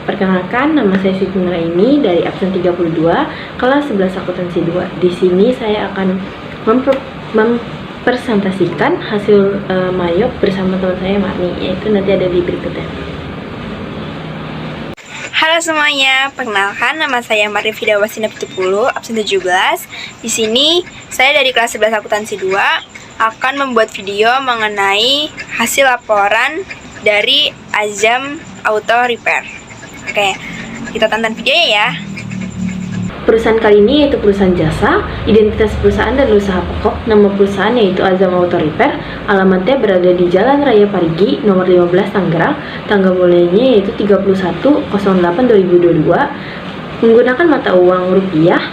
Perkenalkan, nama saya Siti Nuraini dari absen 32, kelas 11 akuntansi 2. Di sini saya akan mempresentasikan hasil mayop bersama teman saya Marni, yaitu nanti ada di berikutnya. Halo semuanya, perkenalkan nama saya Marni Fida Wasina Pitupulu, absen 17. Di sini saya dari kelas 11 akuntansi 2 akan membuat video mengenai hasil laporan dari Azam Auto Repair. Oke, kita tonton videonya ya. Perusahaan kali ini yaitu perusahaan jasa, identitas perusahaan dan usaha pokok. Nama perusahaan yaitu Azam Auto Repair, alamatnya berada di Jalan Raya Parigi, nomor 15 Tangerang, tanggal mulainya yaitu 31/08/2022, menggunakan mata uang rupiah.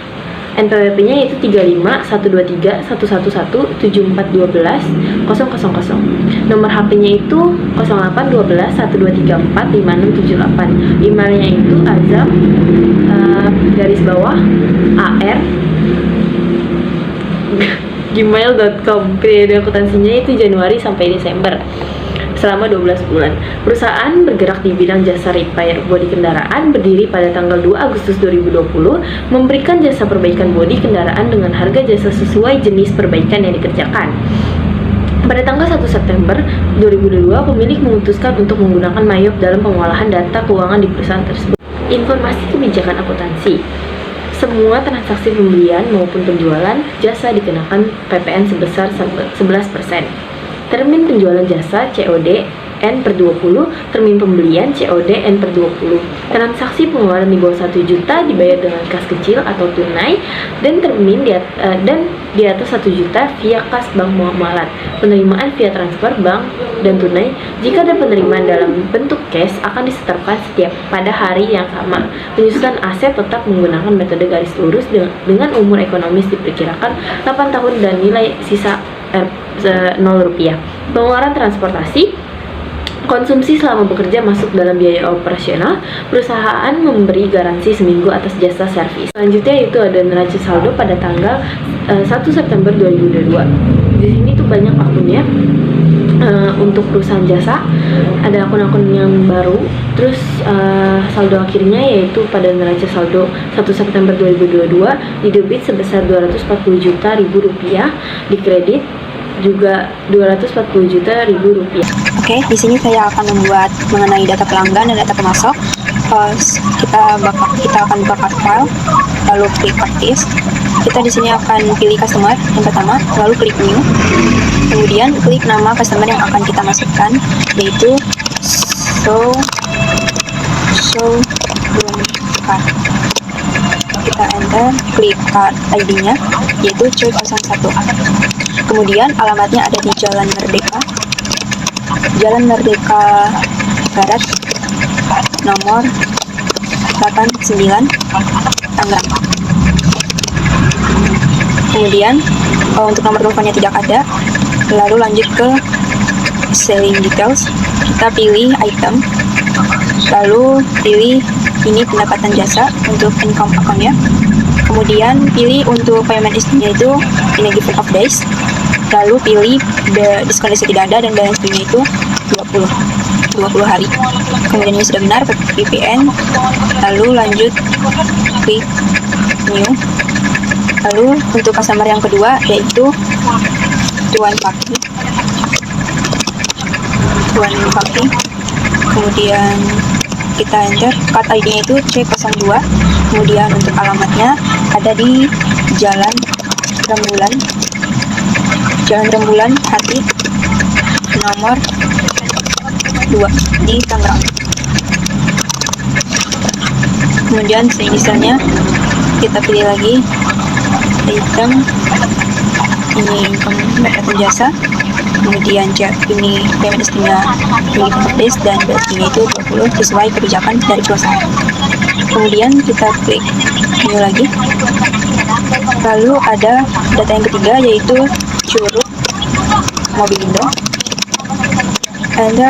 NPWP-nya yaitu 35/123/111/7412/000. Nomor HP-nya itu 0812/1234/5678. Emailnya itu azam _ar gmail.com. Periode akuntansinya itu Januari sampai Desember, selama 12 bulan. Perusahaan bergerak di bidang jasa repair bodi kendaraan, berdiri pada tanggal 2 Agustus 2020, memberikan jasa perbaikan bodi kendaraan dengan harga jasa sesuai jenis perbaikan yang dikerjakan. Pada tanggal 1 September 2022, pemilik memutuskan untuk menggunakan mayop dalam pengolahan data keuangan di perusahaan tersebut. Informasi kebijakan akuntansi. Semua transaksi pembelian maupun penjualan jasa dikenakan PPN sebesar 11%. Termin penjualan jasa COD N/20, termin pembelian COD N/20. Transaksi pengeluaran di bawah 1 juta dibayar dengan kas kecil atau tunai, dan termin di atas 1 juta via kas bank muamalat. Penerimaan via transfer bank dan tunai. Jika ada penerimaan dalam bentuk cash akan disetorkan setiap pada hari yang sama. Penyusunan aset tetap menggunakan metode garis lurus dengan umur ekonomis diperkirakan 8 tahun dan nilai sisa Rp0. Pengeluaran transportasi. Konsumsi selama bekerja masuk dalam biaya operasional. Perusahaan memberi garansi seminggu atas jasa servis. Selanjutnya itu ada neraca saldo pada tanggal 1 September 2022. Di sini tuh banyak akunnya. Untuk perusahaan jasa ada akun-akun yang baru. Terus saldo akhirnya yaitu pada neraca saldo 1 September 2022 di debit sebesar Rp240 juta, di kredit juga Rp240 juta. Oke, di sini saya akan membuat mengenai data pelanggan dan data pemasok. Kita akan buka file, lalu klik practice. Kita di sini akan pilih customer yang pertama, lalu klik new. Kemudian klik nama customer yang akan kita masukkan, yaitu show card. Kita enter, klik card ID-nya, yaitu C01. Kemudian alamatnya ada di Jalan Merdeka Barat, nomor 89, Tangerang. Kemudian untuk nomor teleponnya tidak ada. Lalu lanjut ke selling details. Kita pilih item, lalu pilih ini pendapatan jasa untuk income account-nya. Kemudian pilih untuk payment history-nya itu in a given of days. Lalu pilih diskon list tidak ada dan balance due-nya itu 20 hari. Kemudian ini sudah benar, PPN. Lalu lanjut klik new. Lalu untuk customer yang kedua yaitu Tuan Paki. Kemudian kita enter, card ID-nya itu C02. Kemudian untuk alamatnya ada di Jalan Rembulan Hati, nomor 2 di Tangerang. Kemudian inisialnya kita pilih lagi item, ini income pendapatan jasa. Kemudian ini payment history-nya days dan balance-nya itu 20 sesuai kebijakan dari perusahaan. Kemudian kita klik new lagi. Lalu ada data yang ketiga yaitu Curug Mobilindo. Enter,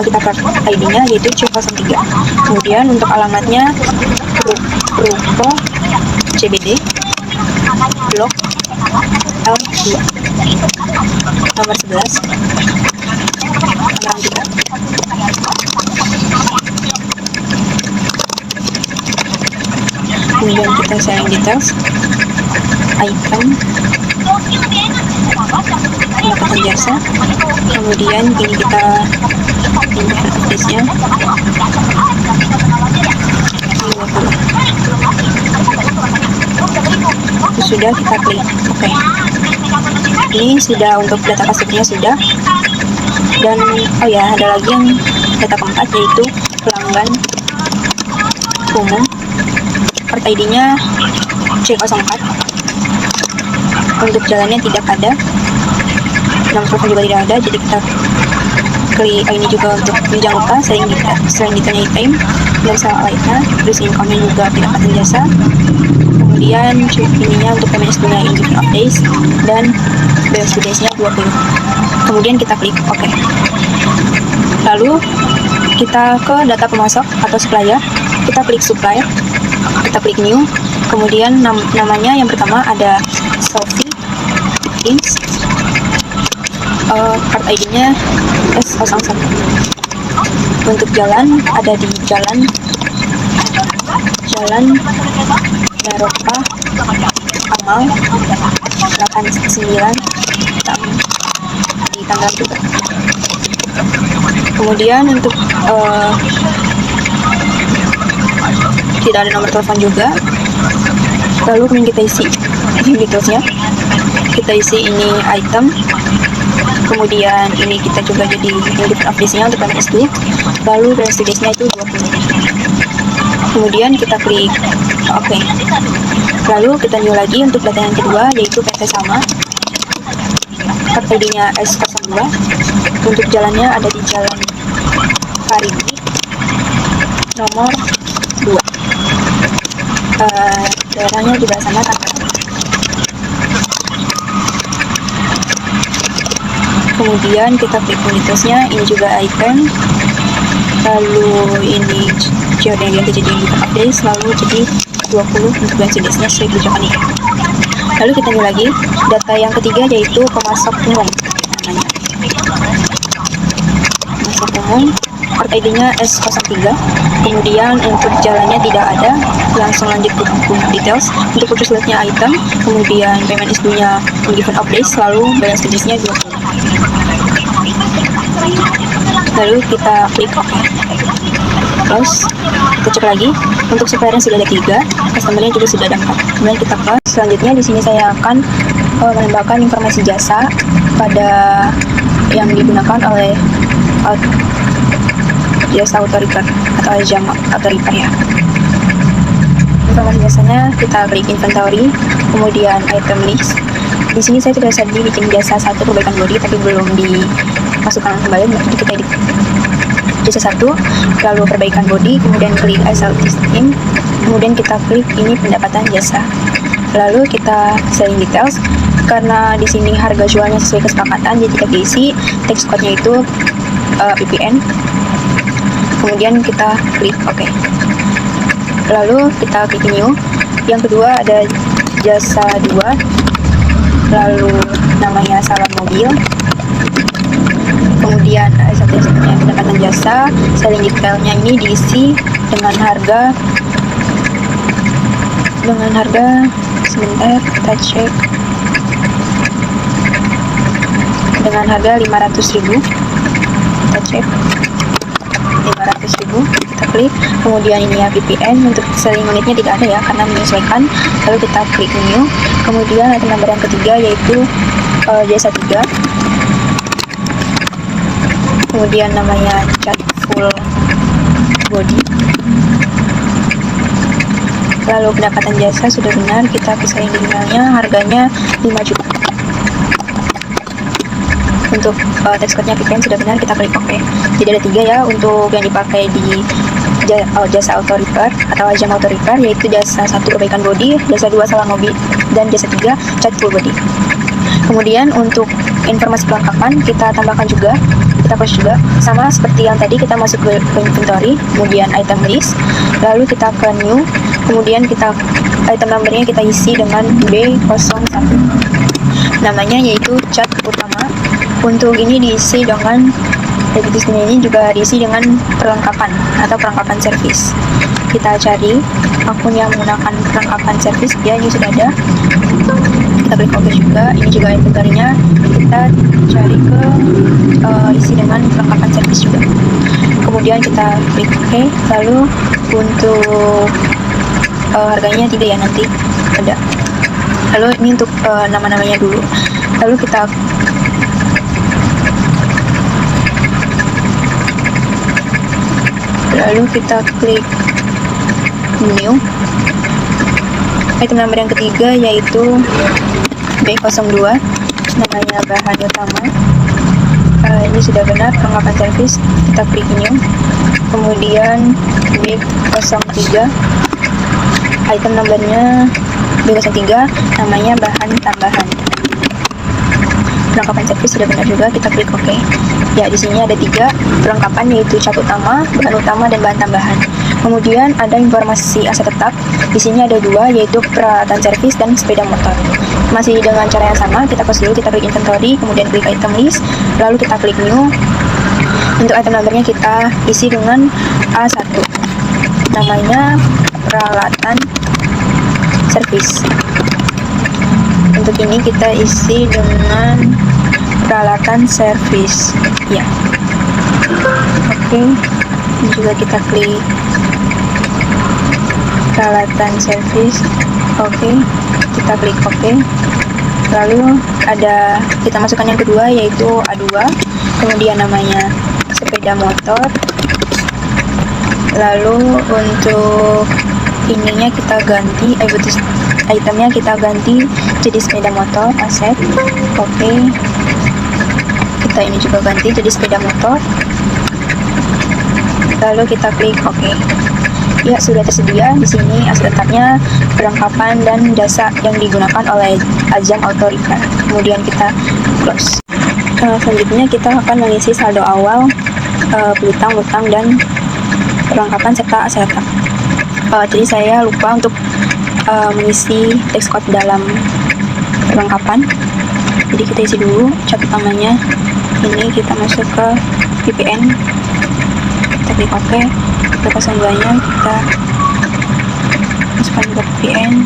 kita card ID-nya yaitu C03. Kemudian untuk alamatnya Ruko CBD, Blok L2, nomor 11, Tangerang juga. kemudian kita selling details, item, pendapatan jasa, kemudian ini kita input listnya 20. Itu sudah, kita klik oke. Ini sudah untuk data customer-nya sudah. Dan oh ya, ada lagi yang data keempat, yaitu pelanggan umum. Part ID-nya C04. Untuk jalannya tidak ada, nomor telepon juga tidak ada, jadi kita klik ini juga. Untuk ini jangan lupa selain detailnya item dan soal lainnya. Terus income-nya juga pendapatan jasa, kemudian ininya untuk payment nya in of days, dan balance days-nya 20. Kemudian kita klik oke. Lalu kita ke data pemasok atau supplier, kita klik supplier, kita klik new, kemudian namanya yang pertama ada Sophie Ins, part ID-nya S01. Untuk jalan ada di jalan Daropa Amal 89 di tanggal juga. Kemudian untuk tidak ada nomor telepon juga. Lalu kemudian kita isi detailsnya, kita isi ini item, kemudian ini kita coba jadi edit update-nya untuk payment S2, lalu balance days-nya itu 20. Kemudian kita klik oke. Lalu kita new lagi untuk data yang kedua, yaitu PT sama, part ID-nya S02. Untuk jalannya ada di jalan Paribi nomor 2. Daerahnya juga sama, Tangerang. Kemudian kita klik unitasnya, ini juga item, lalu ini jawaban yang terjadi di update, lalu jadi 20 untuk balance days-nya sesuai kebijakan ini. Lalu kita new lagi data yang ketiga, yaitu pemasok umum namanya. Pemasok umum, part ID-nya S03. Kemudian untuk jalannya tidak ada, langsung lanjut ke details. Untuk purchase list-nya item, kemudian payment S2-nya given update, lalu balance days-nya 20. Lalu kita klik OK. Terus kita cek lagi untuk supplier yang sudah ada 3, customer-nya juga sudah ada 4. Kemudian kita ke selanjutnya. Di sini saya akan menambahkan informasi jasa pada yang digunakan oleh jasa auto repair atau jam auto repair ya. Informasi jasanya kita klik inventory, kemudian item list. Di sini saya sudah bikin jasa 1 perbaikan body tapi belum dimasukkan kembali, jadi kita edit jasa 1, lalu perbaikan body, kemudian klik asal system, kemudian kita klik ini pendapatan jasa, lalu kita selling details. Karena di sini harga jualnya sesuai kesepakatan, jadi kita isi text code-nya itu PPN, kemudian kita klik OK. Lalu kita klik new. Yang kedua ada jasa 2, lalu namanya salam mobil, kemudian satu-satunya pendapatan jasa, selling detailnya ini diisi dengan harga sebentar kita cek, dengan harga 500.000, kita cek 500.000, kita klik, kemudian ini ya PPN. Untuk selling unitnya tidak ada ya karena menyesuaikan. Lalu kita klik new, kemudian item number yang ketiga yaitu jasa 3, kemudian namanya cat full body, lalu pendapatan jasa sudah benar, kita pisahin emailnya, harganya 5 juta. Untuk text code-nya PPN sudah benar, kita klik OK. Jadi ada 3 ya untuk yang dipakai di jasa auto repair atau jam auto repair, yaitu jasa 1 perbaikan body, jasa 2 salam mobil, dan jasa 3 cat full body. Kemudian untuk informasi kelengkapan kita tambahkan juga, kita push juga sama seperti yang tadi, kita masuk ke inventory, kemudian item list, lalu kita ke new, kemudian kita item numbernya kita isi dengan B01, namanya yaitu cat utama. Untuk ini diisi dengan ini juga diisi dengan perlengkapan atau perlengkapan servis. kita cari akun yang menggunakan perlengkapan servis. Ya, ini sudah ada. Kita klik OK juga. Ini juga inventory-nya. Kita cari ke isi dengan perlengkapan servis juga. Kemudian kita klik OK. Lalu untuk harganya tidak ya, nanti ada. Lalu ini untuk nama-namanya dulu. Lalu kita klik new. Item number yang ketiga yaitu B02, namanya bahan utama. Ini sudah benar, perlengkapan servis. Kita klik new. Kemudian B03, item numbernya B03, namanya bahan tambahan. Perlengkapan servis sudah benar juga, kita klik OK. Ya, di sini ada 3 perlengkapan, yaitu cat utama, bahan utama, dan bahan tambahan. Kemudian ada informasi aset tetap. Di sini ada 2, yaitu peralatan servis dan sepeda motor. Masih dengan cara yang sama, kita close dulu, kita klik inventory, kemudian klik item list, lalu kita klik new. Untuk item numbernya kita isi dengan A1, namanya peralatan servis. Untuk ini kita isi dengan peralatan servis. Ya, oke. Ini juga kita klik peralatan servis. Oke, kita klik OK. Lalu ada, kita masukkan yang kedua yaitu A2, kemudian namanya sepeda motor. Lalu untuk ininya kita ganti, itemnya kita ganti jadi sepeda motor aset. Oke, kita ini juga ganti jadi sepeda motor. Lalu kita klik OK. Ya, sudah tersedia di sini aset tetapnya, perlengkapan dan jasa yang digunakan oleh Ajang Auto Repair. Kemudian kita close. Selanjutnya kita akan mengisi saldo awal, piutang, utang, dan perlengkapan serta aset tetap. Jadi saya lupa untuk mengisi text code dalam perlengkapan. Jadi kita isi dulu cat utamanya. Ini kita masuk ke VPN. Kita klik OK. B02 nya kita masukkan ke VPN.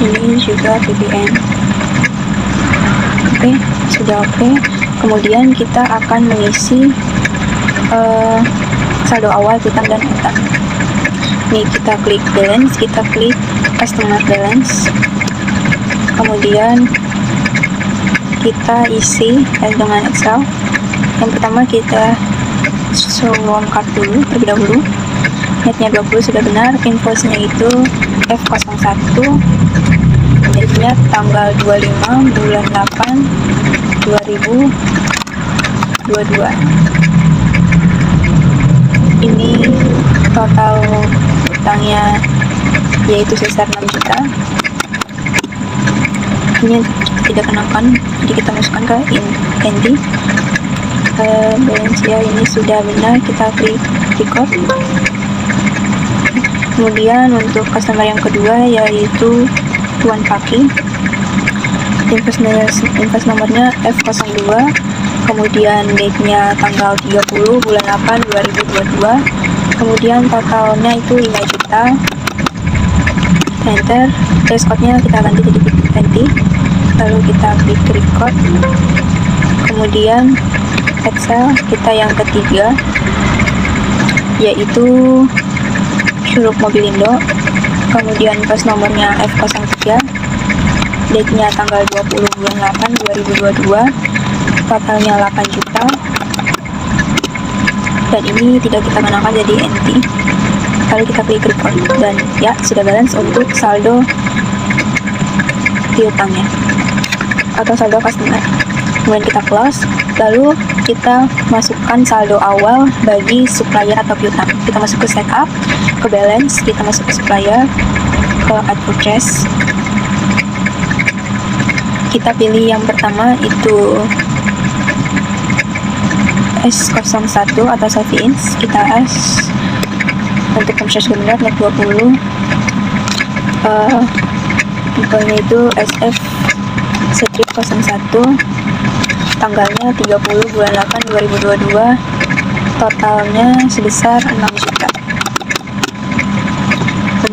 Ini juga VPN. Oke, sudah oke. Kemudian kita akan mengisi saldo awal, piutang, dan utang. Ini kita klik balance, kita klik customer balance. Kemudian kita isi dengan Excel. Yang pertama kita loan card dulu terlebih dahulu. Netnya 20 sudah benar. Invoice-nya itu F01. Date-nya tanggal 25 bulan 8 2022. Ini total utangnya yaitu sebesar 6 juta. Ini tidak kenakan, jadi kita masukkan ke inti. Balance ya, ini sudah benar, kita klik record. Kemudian untuk customer yang kedua yaitu Tuan Paki. Invoice nomornya F02, kemudian date-nya tanggal 30 bulan 8 2022. Kemudian totalnya itu 5 juta. Enter. Text code-nya kita ganti jadi 20. Lalu kita klik record. Kemudian Excel kita yang ketiga yaitu Syurup Mobilindo. Kemudian invoice nomornya F03, date-nya tanggal 20 bulan 8 2022, totalnya 8 juta, dan ini tidak kita kenakan jadi NT. Lalu kita klik record, dan ya sudah balance untuk saldo piutangnya atau saldo customer. Kemudian kita close, lalu kita masukkan saldo awal bagi supplier atau piutang. Kita masuk ke setup, ke balance, kita masuk ke supplier, ke add purchase. Kita pilih yang pertama itu S01 atau Savings. Kita as untuk purchase benar net 20. Tipenya itu SF strip 01, tanggalnya 30 bulan 8 2022, totalnya sebesar 6 juta.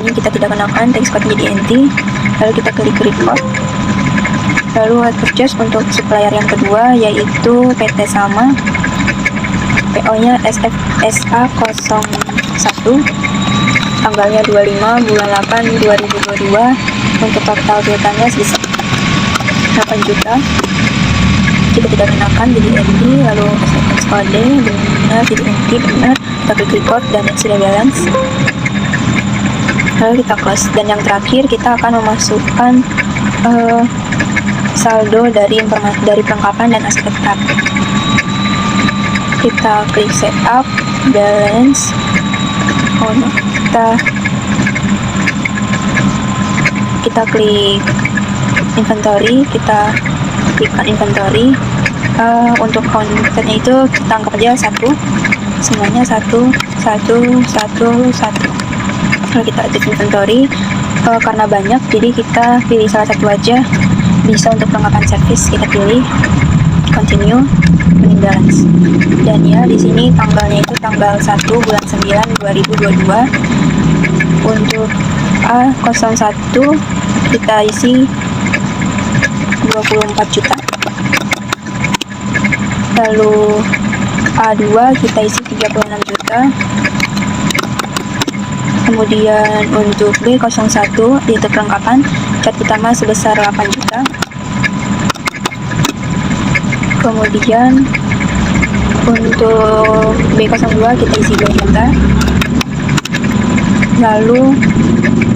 Ini kita tidak kenakan tax code di NT. Lalu kita klik record. Lalu add purchase untuk supplier yang kedua yaitu PT Salma, PO nya SFSA01, tanggalnya 25 bulan 8 2022. Untuk total biayanya sebesar 8 juta. Kita tidak kenakan jadi NT. Lalu tax code benar, jadi NT benar, kita klik record dan sudah balance. Lalu kita close, dan yang terakhir kita akan memasukkan saldo dari perlengkapan dan aspek tab. Kita klik setup, balance, kita klik inventory, kita klikkan inventory. Untuk counternya itu kita anggap aja 1, semuanya 1. Lalu kita adjust inventory, karena banyak jadi kita pilih salah satu aja. Bisa untuk perlengkapan service kita pilih continue, running balance. Dan ya di sini tanggalnya itu tanggal 1 bulan 9 2022. Untuk A01 kita isi 24 juta. Lalu A2 kita isi 36 juta. Kemudian untuk B01 yaitu perlengkapan cat utama sebesar 8 juta. Kemudian untuk B02 kita isi 2 juta. Lalu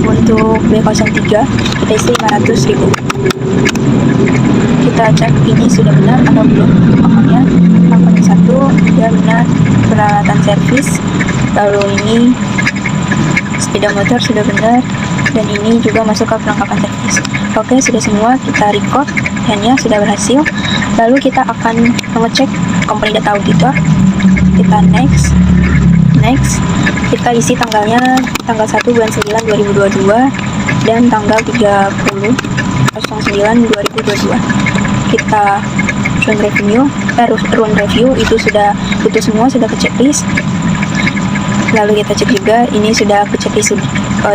untuk B03 kita isi 500.000. Kita cek ini sudah benar atau belum. Pokoknya komponen 1 ya benar, peralatan servis. Lalu ini sepeda motor sudah benar, dan ini juga masuk ke perlengkapan servis. Oke, sudah semua kita record dan ya sudah berhasil. Lalu kita akan mengecek company data auditor. Kita next, kita isi tanggalnya tanggal 1 bulan 9 2022 dan tanggal 30/09/2022. Kita run review itu semua sudah ke checklist. Lalu kita cek juga ini sudah ke checklist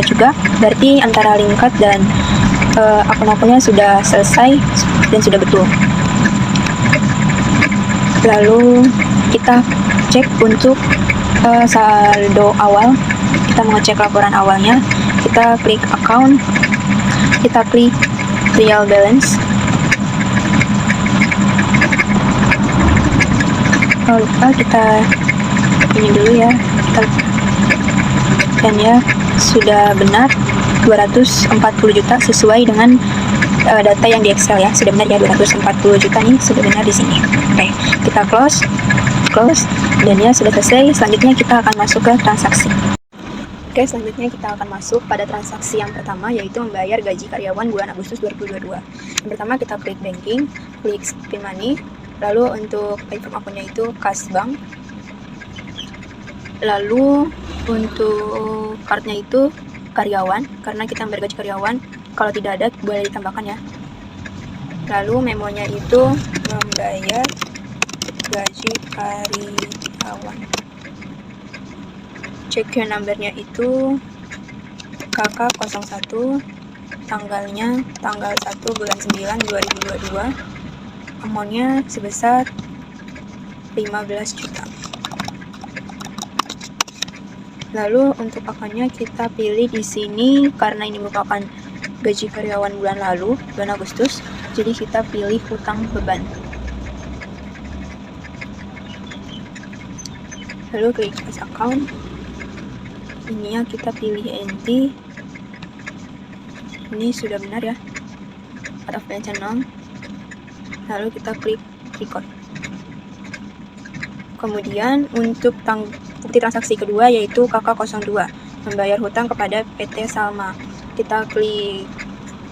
juga, berarti antara lingkar dan akun-akunnya sudah selesai dan sudah betul. Lalu kita cek untuk saldo awal. Kita mengecek laporan awalnya. Kita klik account, kita klik trial balance. Kalau lupa kita ini dulu ya, dan ya sudah benar 240 juta sesuai dengan data yang di Excel ya, sudah benar ya 240 juta nih sudah benar di sini. Oke, kita close dan ya sudah selesai. Selanjutnya kita akan masuk ke transaksi. Oke, selanjutnya kita akan masuk pada transaksi yang pertama yaitu membayar gaji karyawan bulan Agustus 2022. Yang pertama kita klik banking, klik spin money, lalu untuk item akunnya itu kas bank. Lalu untuk cardnya itu karyawan, karena kita membayar gaji karyawan, kalau tidak ada boleh ditambahkan ya. Lalu memonya itu membayar gaji karyawan. Check numbernya itu KK01, tanggalnya tanggal 1 bulan 9 2022. Amountnya sebesar 15 juta. Lalu untuk akunnya kita pilih di sini karena ini merupakan gaji karyawan bulan lalu, bulan Agustus, jadi kita pilih hutang beban. Lalu klik as account. Ininya kita pilih NT. Ini sudah benar ya. Out of channel. Lalu kita klik record. Kemudian untuk bukti transaksi kedua yaitu KK02, membayar hutang kepada PT Salma. Kita klik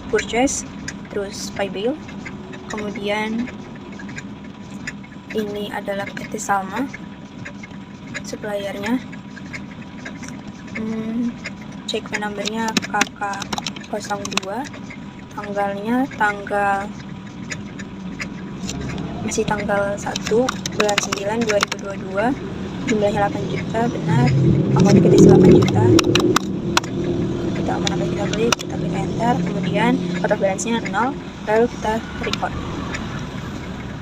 purchase, terus pay bill. Kemudian ini adalah PT Salma, suppliernya. Check numbernya KK02, tanggalnya masih tanggal 1 bulan 9 2022. jumlahnya 8 juta, benar. Amount kita isi 8 juta. Kita aman apa kita klik enter, kemudian out of balance-nya 0, lalu kita record.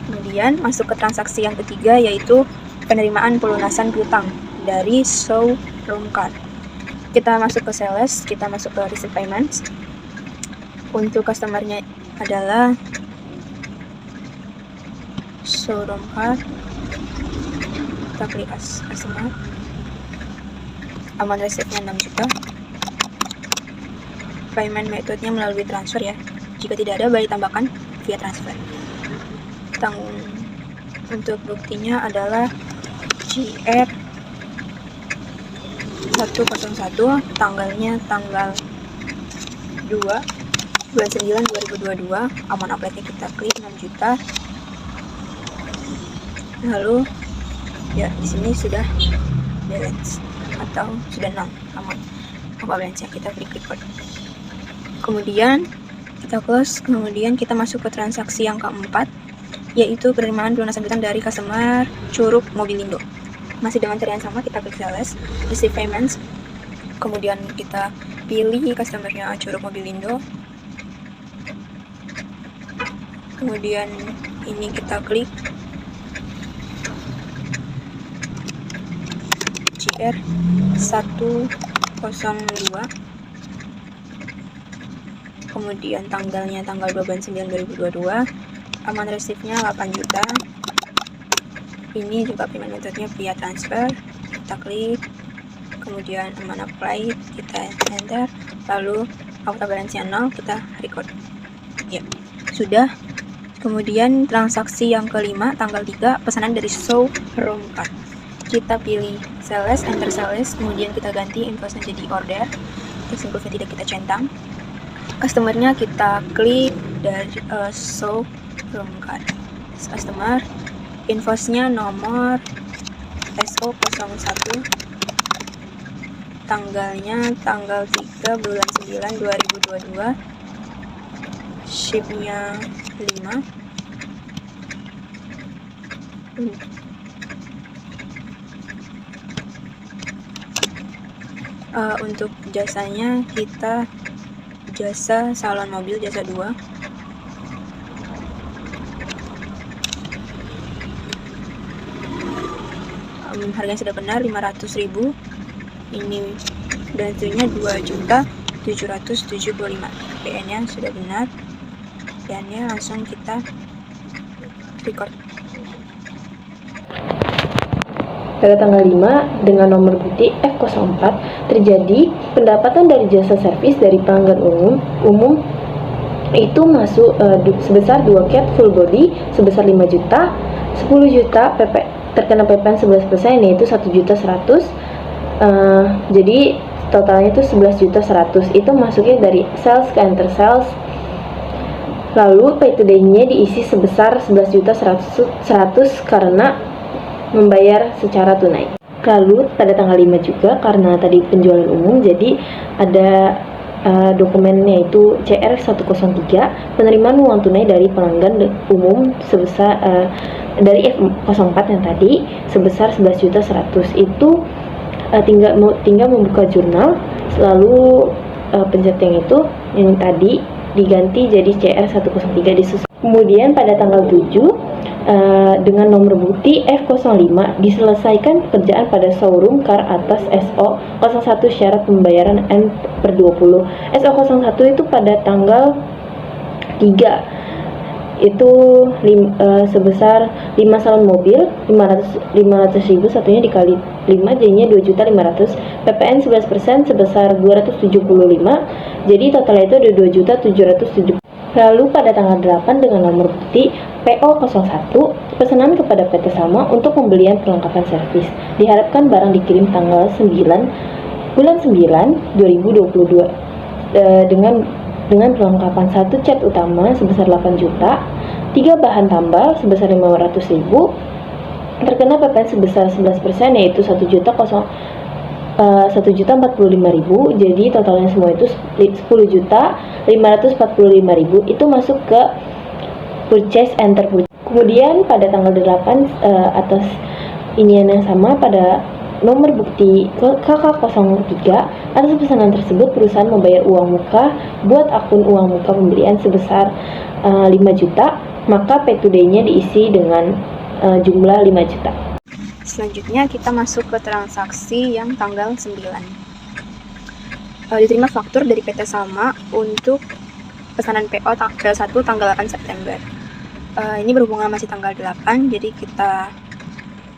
Kemudian masuk ke transaksi yang ketiga, yaitu penerimaan pelunasan piutang dari showroom card. Kita masuk ke sales, kita masuk ke receipt payments. Untuk customer-nya adalah showroom card. Kita klik customer. Amount receipt-nya 6 juta. Payment metode-nya melalui transfer ya. Jika tidak ada, baik tambahkan via transfer. Untuk buktinya adalah GR 101, tanggalnya tanggal 2 bulan 9 2022. Amount upload-nya kita klik 6 juta. Lalu ya di sini sudah balance atau sudah 0 amount balance yang kita klik record. Kemudian kita close, kemudian kita masuk ke transaksi yang keempat, yaitu penerimaan pelunasan piutang dari customer Curug Mobilindo. Masih dengan cara yang sama, kita klik sales, receive payments, kemudian kita pilih customernya Curug Mobilindo, kemudian ini kita klik GR 102, kemudian tanggalnya tanggal 2 bulan 9 2022, amount receipt-nya 8 juta. Ini juga payment metode-nya via transfer, kita klik, kemudian amount apply, kita enter, lalu auto balance-nya 0, kita record. Ya, sudah. Kemudian transaksi yang kelima, tanggal 3, pesanan dari showroom card. Kita pilih sales, enter sales, kemudian kita ganti invoice-nya jadi order, terus invoice-nya tidak kita centang. Customer-nya kita klik dari showroom card. Customer, invoice-nya nomor SO01, tanggalnya tanggal 3 bulan 9 2022, ship-nya 5. Untuk jasanya kita jasa salon mobil, jasa 2. Harganya sudah benar 500.000. Ini bensinnya 2.775.000. PN-nya sudah benar. PN-nya langsung kita record. Pada tanggal 5 dengan nomor bukti F04 terjadi pendapatan dari jasa servis dari pelanggan umum itu masuk sebesar 2 cat full body sebesar 5 juta, 10 juta PP terkena PPN 11% yaitu 1.100.000. Jadi totalnya itu 11.100.000. Itu masuknya dari sales ke enter sales. Lalu pay today-nya diisi sebesar 11.100.000 karena membayar secara tunai. Lalu pada tanggal 5 juga karena tadi penjualan umum, jadi ada dokumennya itu CR 103, penerimaan uang tunai dari pelanggan umum sebesar dari F04 yang tadi sebesar 11.100.000. Itu tinggal membuka jurnal, lalu pencet yang itu yang tadi diganti jadi CR 103 disusun. Kemudian pada tanggal 7 dengan nomor bukti F05 diselesaikan pekerjaan pada showroom car atas SO01 syarat pembayaran N/20. SO01 itu pada tanggal 3 itu sebesar 5 salon mobil 500.000, satunya dikali 5 jadinya 2.500.000, PPN 11% sebesar 275, jadi totalnya itu ada 2.770. Lalu pada tanggal 8 dengan nomor bukti PO01 pesanan kepada PT Sama untuk pembelian perlengkapan servis. Diharapkan barang dikirim tanggal 9 bulan 9 2022 dengan perlengkapan 1 cat utama sebesar 8 juta, 3 bahan tambal sebesar 500.000, terkena PPN sebesar 11% yaitu 1.045.000, jadi totalnya semua itu 10.545.000. Itu masuk ke purchase enter purchase. Kemudian pada tanggal 8 atas inian yang sama pada nomor bukti KK03. Atas pesanan tersebut, perusahaan membayar uang muka buat akun uang muka pembelian sebesar 5 juta, maka P2D-nya diisi dengan jumlah 5 juta. Selanjutnya kita masuk ke transaksi yang tanggal 9. Diterima faktur dari PT Sama untuk pesanan PO tanggal 1 tanggal 8 September. Ini berhubungan masih tanggal 8, jadi kita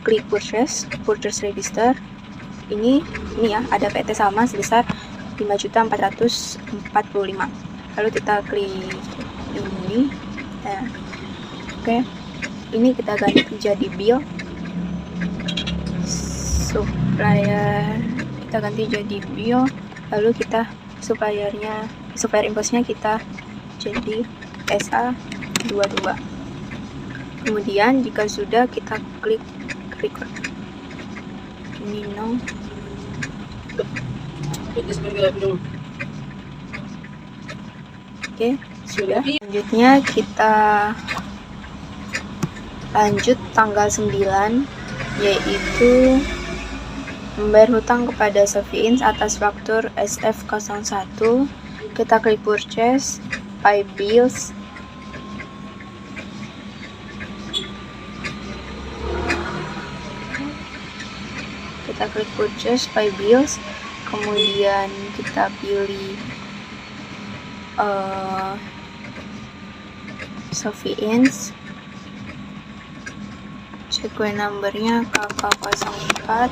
klik purchase register. Ini ya, ada PT Sama sebesar 5.445. Lalu kita klik ini. Oke. Ini kita ganti jadi bill. Supplier kita ganti jadi bill. Lalu kita supplier invoice-nya kita jadi SA22. Kemudian jika sudah, kita klik record. Ini no. Oke, sudah. Selanjutnya kita lanjut tanggal 9, yaitu membayar hutang kepada Sofiins atas faktur SF01. Kita klik purchase, pay bills. Kita klik purchase, pay bills. Kemudian kita pilih Sofiins. Sequence numbernya KK04,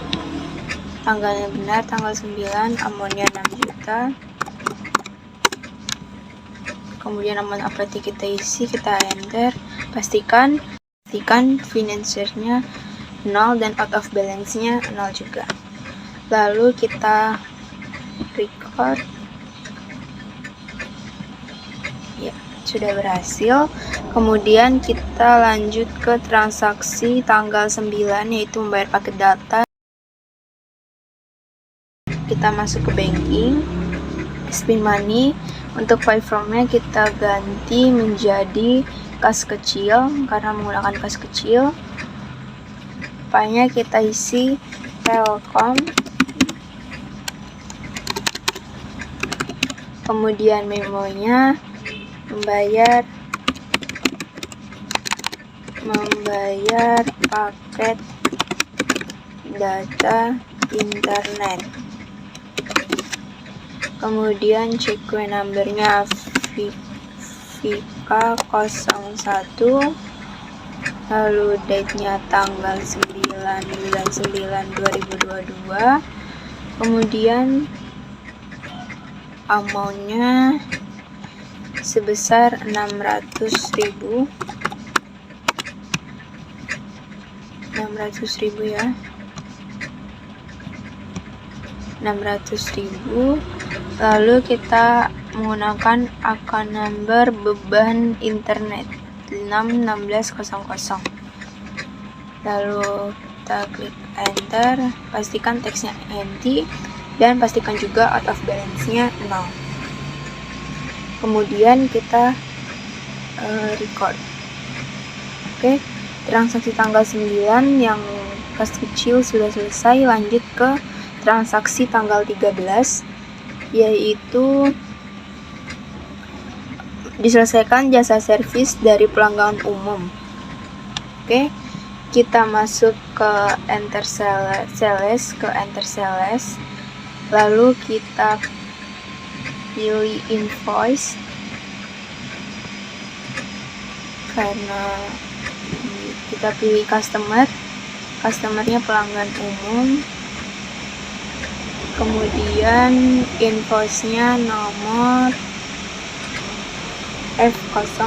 tanggalnya benar tanggal 9, amonnya 6 juta. Kemudian amount apa kita isi, kita enter. Pastikan financiernya 0 dan out of balance-nya 0 juga. Lalu kita record. Ya, sudah berhasil. Kemudian kita lanjut ke transaksi tanggal 9, yaitu membayar paket data. Kita masuk ke banking, spin money. Untuk pay from-nya kita ganti menjadi kas kecil karena menggunakan kas kecil. Pay-nya kita isi Telkom. Kemudian memonya membayar paket data internet. Kemudian sequence numbernya VK01, lalu date-nya tanggal 9/9/2022. Kemudian amount-nya sebesar 600.000 ya, 600.000. Lalu kita menggunakan account number beban internet 61600. Lalu kita klik enter, pastikan teksnya empty dan pastikan juga out of balance-nya 0. Kemudian kita record. Oke, transaksi tanggal 9 yang kas kecil sudah selesai. Lanjut ke transaksi tanggal 13, yaitu diselesaikan jasa servis dari pelanggan umum. Oke, kita masuk ke enter sales, lalu kita pilih invoice karena kita pilih customernya pelanggan umum. Kemudian invoice-nya nomor F06,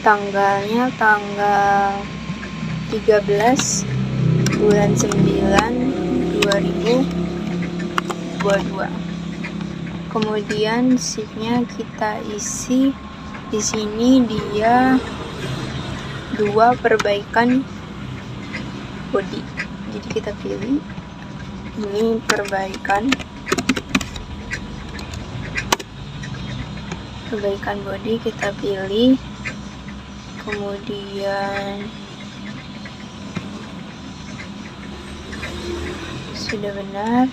tanggalnya tanggal 13 bulan 9 2022. Kemudian sheet-nya kita isi. Di sini dia 2 perbaikan body, jadi kita pilih ini perbaikan body, kita pilih. kemudian sudah benar.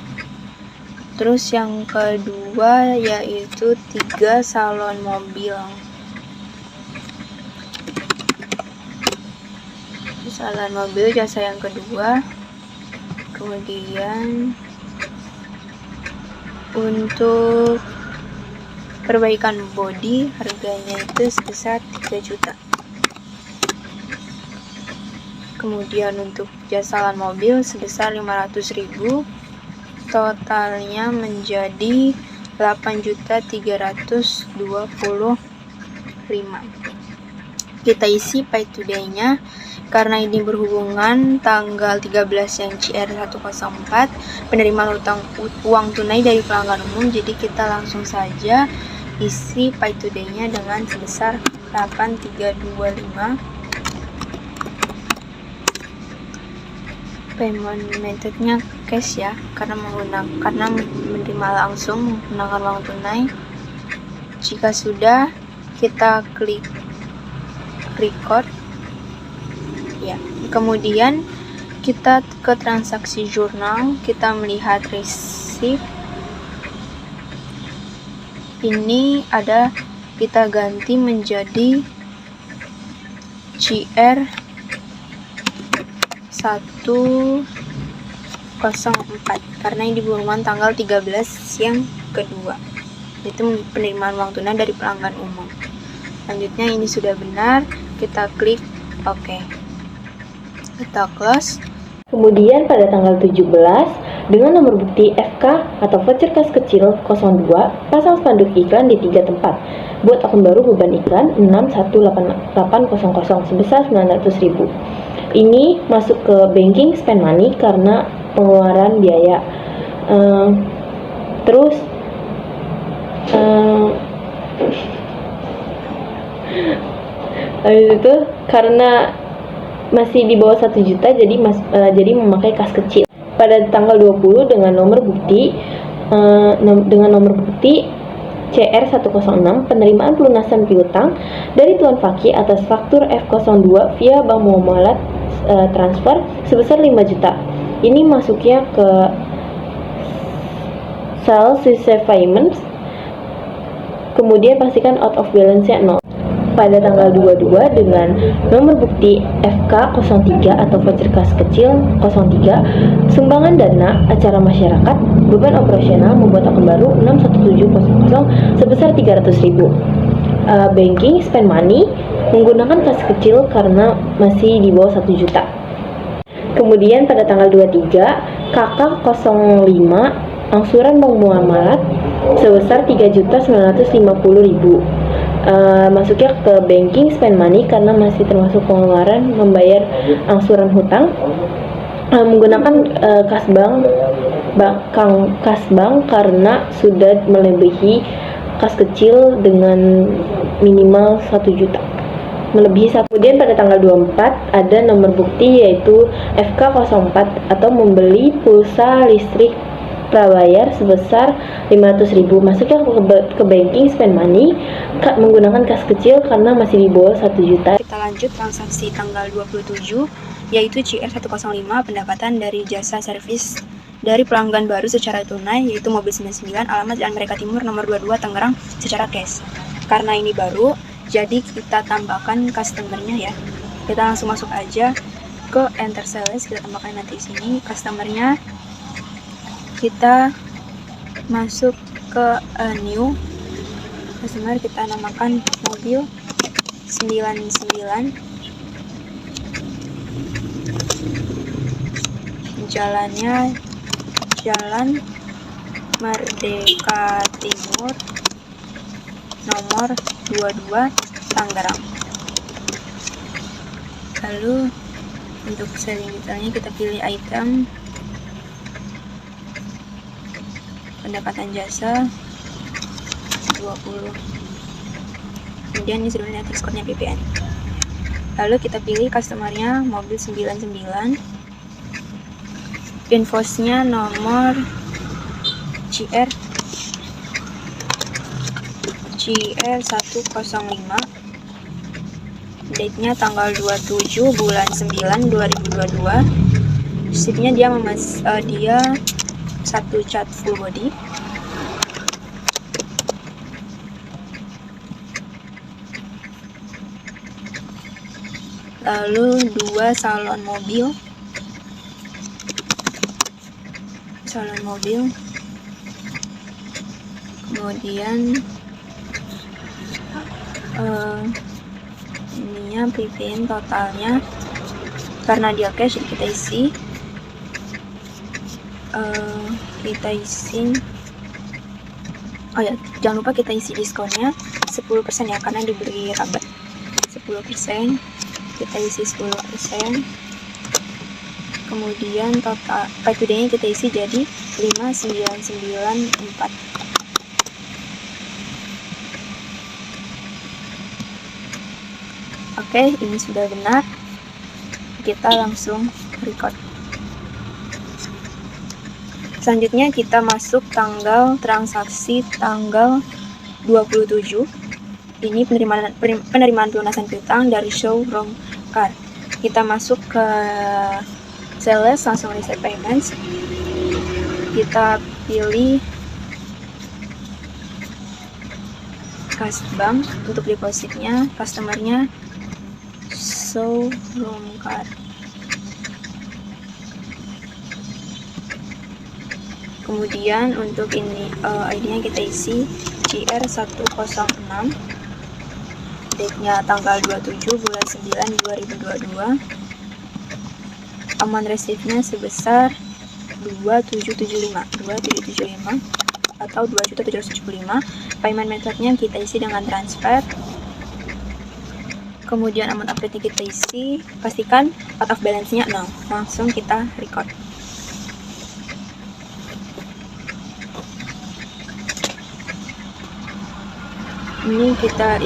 Terus yang kedua yaitu 3 salon mobil. Salon mobil jasa yang kedua. Kemudian untuk perbaikan bodi harganya itu sebesar 3 juta. Kemudian untuk jasa salon mobil sebesar 500.000, totalnya menjadi 8.325. Kita isi pay today-nya. Karena ini berhubungan tanggal 13 yang CR 104, penerimaan uang tunai dari pelanggan umum, jadi kita langsung saja isi pay today-nya dengan sebesar 8.325. Payment methodnya cash ya, karena menerima langsung menggunakan uang tunai. Jika sudah, kita klik record ya. Kemudian kita ke transaksi jurnal, kita melihat receipt. Ini ada, kita ganti menjadi CR 104 karena ini berhubungan tanggal 13 yang kedua, itu penerimaan uang tunai dari pelanggan umum. Selanjutnya ini sudah benar, kita klik OK, kita close. Kemudian pada tanggal 17 dengan nomor bukti FK atau voucher kas kecil 02, pasang spanduk iklan di 3 tempat. Buat akun baru beban iklan 61800 sebesar 900.000. Ini masuk ke banking spend money karena pengeluaran biaya. Terus habis itu karena masih di bawah 1 juta jadi memakai kas kecil. Pada tanggal 20 dengan nomor bukti CR 106, penerimaan pelunasan piutang dari Tuan Fakih atas faktur F02 via Bank Muamalat transfer sebesar 5 juta. Ini masuknya ke sales receive payments. Kemudian pastikan out of balance-nya 0. Pada tanggal 22 dengan nomor bukti FK03 atau voucher kas kecil 03, sumbangan dana acara masyarakat, beban operasional membuat akun baru 61700 sebesar 300.000. Banking spend money menggunakan kas kecil karena masih di bawah 1 juta. Kemudian pada tanggal 23, KK05 angsuran Bank Muamalat sebesar 3.950.000. Masuknya ke banking spend money karena masih termasuk pengeluaran membayar angsuran hutang, menggunakan kas bank karena sudah melebihi kas kecil dengan minimal 1 juta, melebihi 1. Kemudian pada tanggal 24 ada nomor bukti yaitu FK04 atau membeli pulsa listrik prabayar sebesar 500.000. Masuknya ke banking spend money menggunakan kas kecil karena masih di bawah 1 juta. Kita lanjut transaksi tanggal 27 yaitu CR 105, pendapatan dari jasa servis dari pelanggan baru secara tunai yaitu mobil 99, alamat Jalan Merdeka Timur nomor 22 Tangerang secara cash. Karena ini baru, jadi kita tambahkan customernya ya. Kita langsung masuk aja ke enter sales, kita tambahkan nanti di sini customernya. Kita masuk ke new customer, kita namakan mobil 99, jalannya Jalan Merdeka Timur nomor 22 Tangerang. Lalu untuk selling detailnya kita pilih item, pendapatan jasa 20. Kemudian ini sudah ada skornya PPN. Lalu kita pilih customernya mobil 99, invoice-nya nomor CR 105, date-nya tanggal 27 bulan 9 2022. Sheetnya dia satu cat full body. Lalu 2 salon mobil. Kemudian ininya PPN totalnya, karena dia cash kita isi oh ya, jangan lupa kita isi diskonnya 10% ya, karena diberi rabat 10%. Kita isi 10%. Kemudian total pay today-nya kita isi jadi 5994. Oke, ini sudah benar. Kita langsung record. Selanjutnya kita masuk transaksi tanggal 27. Ini penerimaan pelunasan piutang dari showroom car. Kita masuk ke sales, langsung reset payments. Kita pilih cash bank untuk depositnya, customernya showroom car. Kemudian untuk ini ID-nya kita isi CR106, date-nya tanggal 27 bulan 9 2022. Amount receive-nya sebesar 2775 atau 2.775. Payment method-nya kita isi dengan transfer. Kemudian amount update kita isi, pastikan out of balance-nya 0. Langsung kita record. Ini kita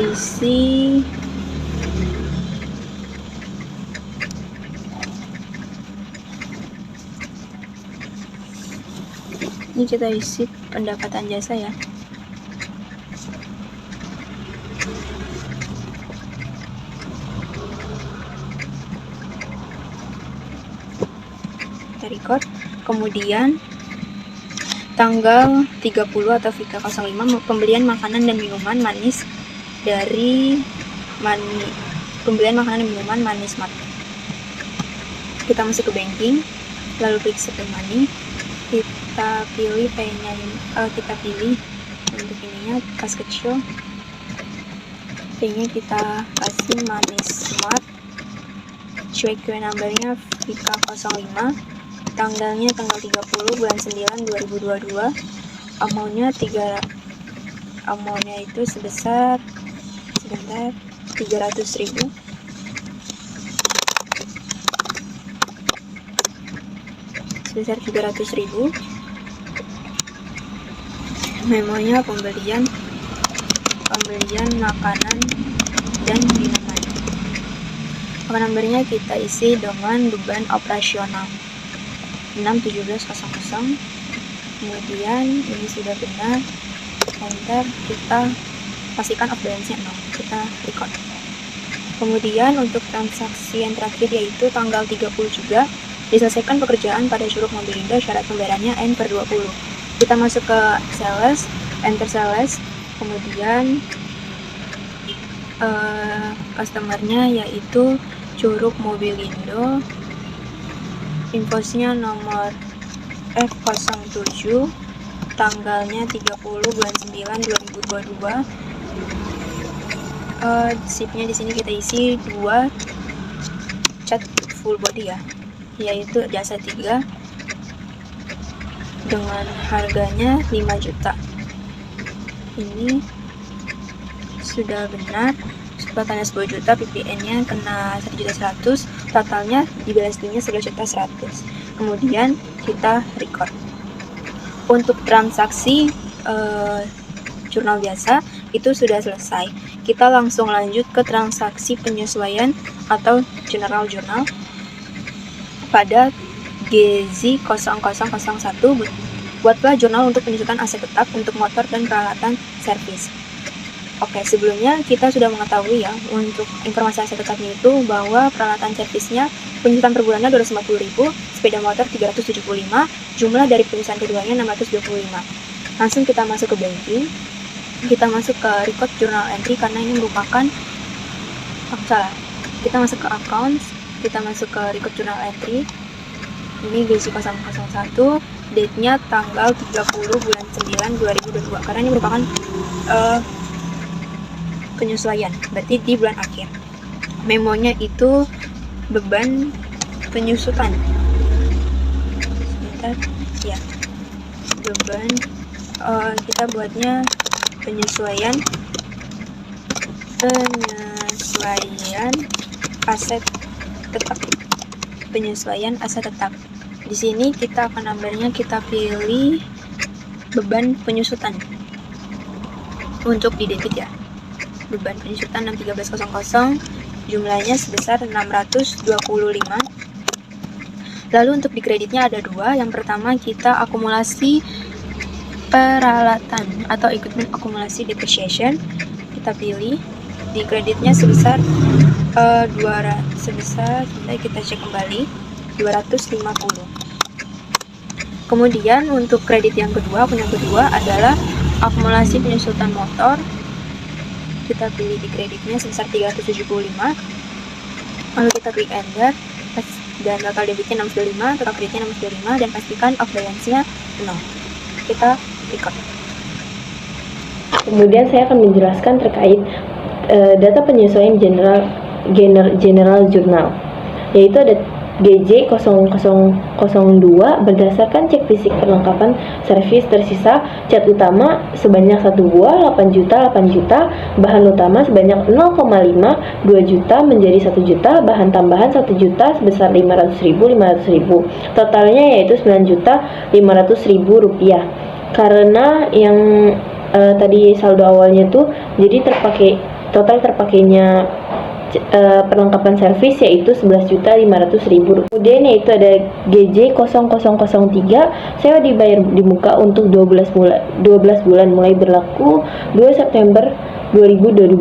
isi pendapatan jasa ya. Kita record. Kemudian tanggal 30 atau VK05 pembelian makanan dan minuman manis Manis Mart. Kita masuk ke banking, lalu klik spend money. Kita pilih pay-nya, kita pilih untuk ininya kas kecil. Pay-nya kita kasih Manis Mart. QQ number-nya VK05. Tanggalnya tanggal 30 bulan 9 2022. Amount-nya itu sebesar 300.000. Sebesar 300.000. Memonya pembelian makanan dan minuman. Account number-nya kita isi dengan beban operasional 61700. Kemudian ini sudah benar, enter. Kita pastikan off balance-nya 0. Kita record. Kemudian untuk transaksi yang terakhir yaitu tanggal 30 juga, diselesaikan pekerjaan pada Curug Mobilindo, syarat pembayarannya N/20. Kita masuk ke sales, enter sales. Kemudian customernya yaitu Curug Mobilindo, invoice-nya nomor F07, tanggalnya 30 bulan 9 2022. Shift-nya di sini kita isi 2 cat full body ya, yaitu jasa 3 dengan harganya 5 juta. Ini sudah benar. Totalnya 10 juta, PPN-nya kena 1.100.000, totalnya di balance due-nya 11.100.000. Kemudian kita record. Untuk transaksi jurnal biasa itu sudah selesai. Kita langsung lanjut ke transaksi penyesuaian atau general journal pada GZ0001. Buatlah jurnal untuk penyesuaian aset tetap untuk motor dan peralatan servis. Oke, sebelumnya kita sudah mengetahui ya untuk informasi aset tetapnya itu bahwa peralatan servisnya penyusutan per bulannya 250.000, sepeda motor 375, jumlah dari perusahaan keduanya 625. Langsung kita masuk ke banking, kita masuk ke record journal entry karena ini merupakan kita masuk ke accounts, kita masuk ke record journal entry. Ini gaji 001, date-nya tanggal 30 bulan 9 2022 karena ini merupakan penyesuaian, berarti di bulan akhir. Memonya itu beban penyusutan. Sebentar, ya. Beban kita buatnya penyesuaian aset tetap. Penyesuaian aset tetap. Di sini kita akan numbernya kita pilih beban penyusutan. Untuk di debit ya. Beban penyusutan 61300, jumlahnya sebesar 625. Lalu untuk di kreditnya ada dua. Yang pertama kita akumulasi peralatan atau equipment akumulasi depreciation. Kita pilih di kreditnya sebesar kita cek kembali 250. Kemudian untuk kredit yang kedua, akun yang kedua adalah akumulasi penyusutan motor. Kita pilih di kreditnya sebesar 375. Lalu kita klik enter dan total debitnya 625, total kreditnya 625 dan pastikan off balance-nya 0. Kita record. Kemudian saya akan menjelaskan terkait data penyesuaian general journal, yaitu ada GJ 0002 berdasarkan cek fisik perlengkapan servis tersisa cat utama sebanyak 1 buah 8 juta, bahan utama sebanyak 0,5 2 juta menjadi 1 juta, bahan tambahan 1 juta sebesar 500.000. Totalnya yaitu 9.500.000 rupiah. Karena yang tadi saldo awalnya tuh jadi total terpakainya perlengkapan servis yaitu 11.500.000. Kemudian yaitu ada GJ 0003 sewa dibayar di muka untuk 12 bulan mulai berlaku 2 September 2022.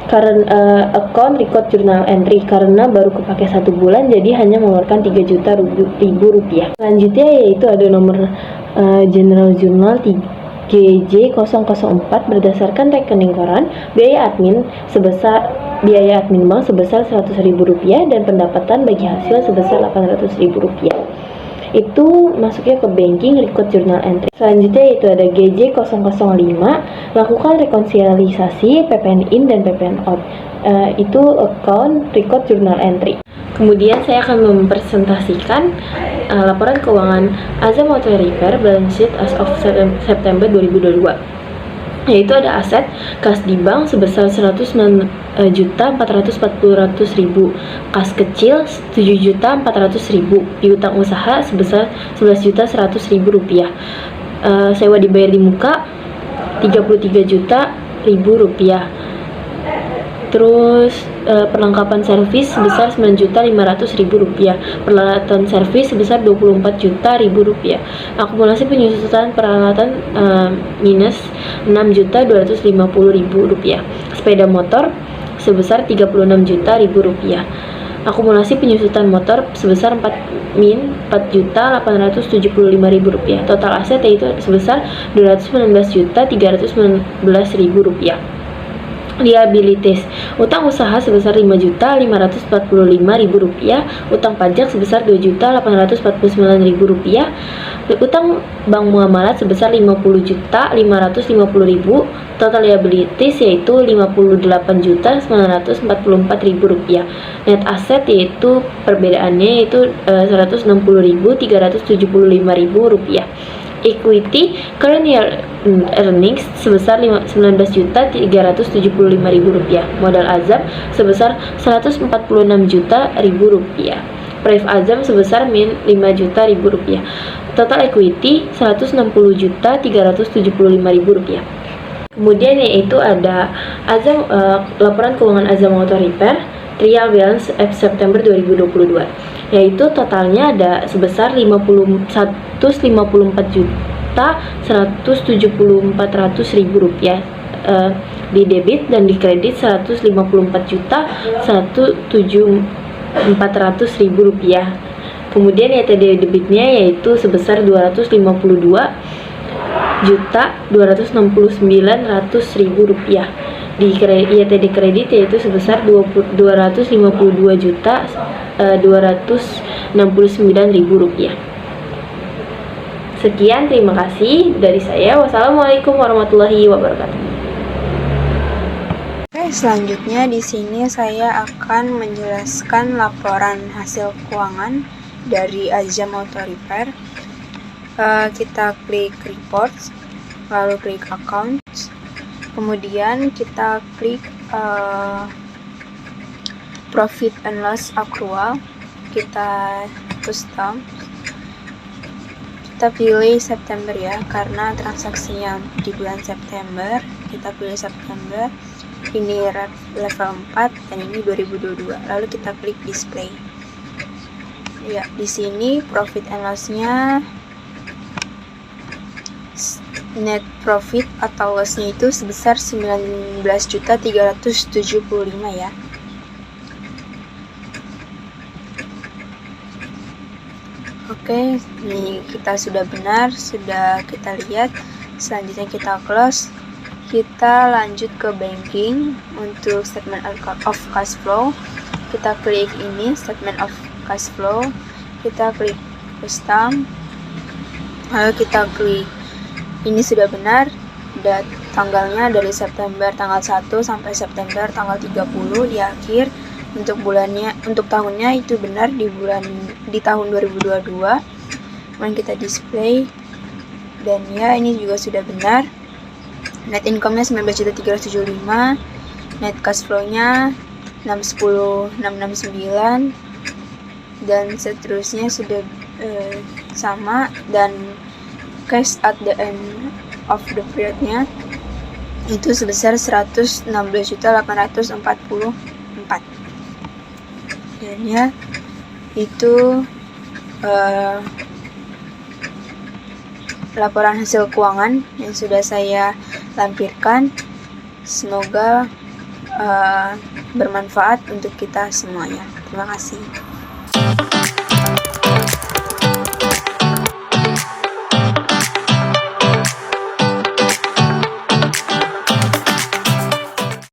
Karena account record journal entry karena baru kepake 1 bulan jadi hanya mengeluarkan 3 juta rupiah. Selanjutnya yaitu ada nomor general journal GJ 004 berdasarkan rekening koran, biaya admin bank sebesar 100.000 rupiah dan pendapatan bagi hasil sebesar 800.000 rupiah. Itu masuknya ke banking record journal entry. Selanjutnya yaitu ada GJ 005 lakukan rekonsiliasi PPN in dan PPN out. Itu account record journal entry. Kemudian saya akan mempresentasikan laporan keuangan Azam Auto Repair balance sheet as of September 2022. Yaitu ada aset kas di bank sebesar 109.440.000, kas kecil 7.400.000, piutang usaha sebesar 11.100.000 rupiah. Sewa dibayar di muka 33.000 rupiah. Terus perlengkapan servis sebesar 9.500.000 rupiah, peralatan servis sebesar 24.000 rupiah, akumulasi penyusutan peralatan minus 6.250.000 rupiah, sepeda motor sebesar 36.000 rupiah, akumulasi penyusutan motor sebesar 4.875.000 rupiah, total aset yaitu sebesar 219.319.000 rupiah. Liabilities, utang usaha sebesar 5.545.000 rupiah, utang pajak sebesar 2.849.000 rupiah, utang bank muamalat sebesar 50.550.000, total liabilities yaitu 58.944.000 rupiah. Net asset yaitu perbedaannya yaitu 160.375.000 rupiah. Equity current year earnings sebesar 19.375.000 rupiah. Modal Azam sebesar 146.000 rupiah. Pref Azam sebesar min 5 juta rupiah. Total equity 160.375.000 rupiah. Kemudian yaitu ada Azam laporan keuangan Azam Auto Repair trial balance September 2022, yaitu totalnya ada sebesar 54.174.000 rupiah. di debit dan di kredit 154.174.000 rupiah. Kemudian YTD debitnya yaitu sebesar 252.269.000 rupiah. Di YTD kredit yaitu sebesar 252.269.000 rupiah. Sekian, terima kasih dari saya. Wassalamualaikum warahmatullahi wabarakatuh. Oke, selanjutnya di sini saya akan menjelaskan laporan hasil keuangan dari Azam Auto Repair. Kita klik reports, lalu klik accounts, kemudian kita klik profit and loss accrual, kita custom, kita pilih September ya, karena transaksinya di bulan September. Kita pilih September, ini level 4 dan ini 2022. Lalu kita klik display. Ya, di sini profit and loss-nya, net profit atau loss-nya itu sebesar 19.375 ya. Oke, ini kita sudah benar, sudah kita lihat. Selanjutnya kita close. Kita lanjut ke banking. Untuk statement of cash flow, kita klik ini statement of cash flow, kita klik custom, lalu kita klik ini sudah benar, dan tanggalnya dari September tanggal 1 sampai September tanggal 30 di akhir. Untuk bulannya, untuk tahunnya itu benar di tahun 2022. Kemudian kita display, dan ya ini juga sudah benar. Net income-nya 19.375, net cash flow-nya 669, dan seterusnya sudah sama, dan cash at the end of the period-nya itu sebesar 116.844. Dan ya itu laporan hasil keuangan yang sudah saya lampirkan. Semoga bermanfaat untuk kita semuanya. Terima kasih.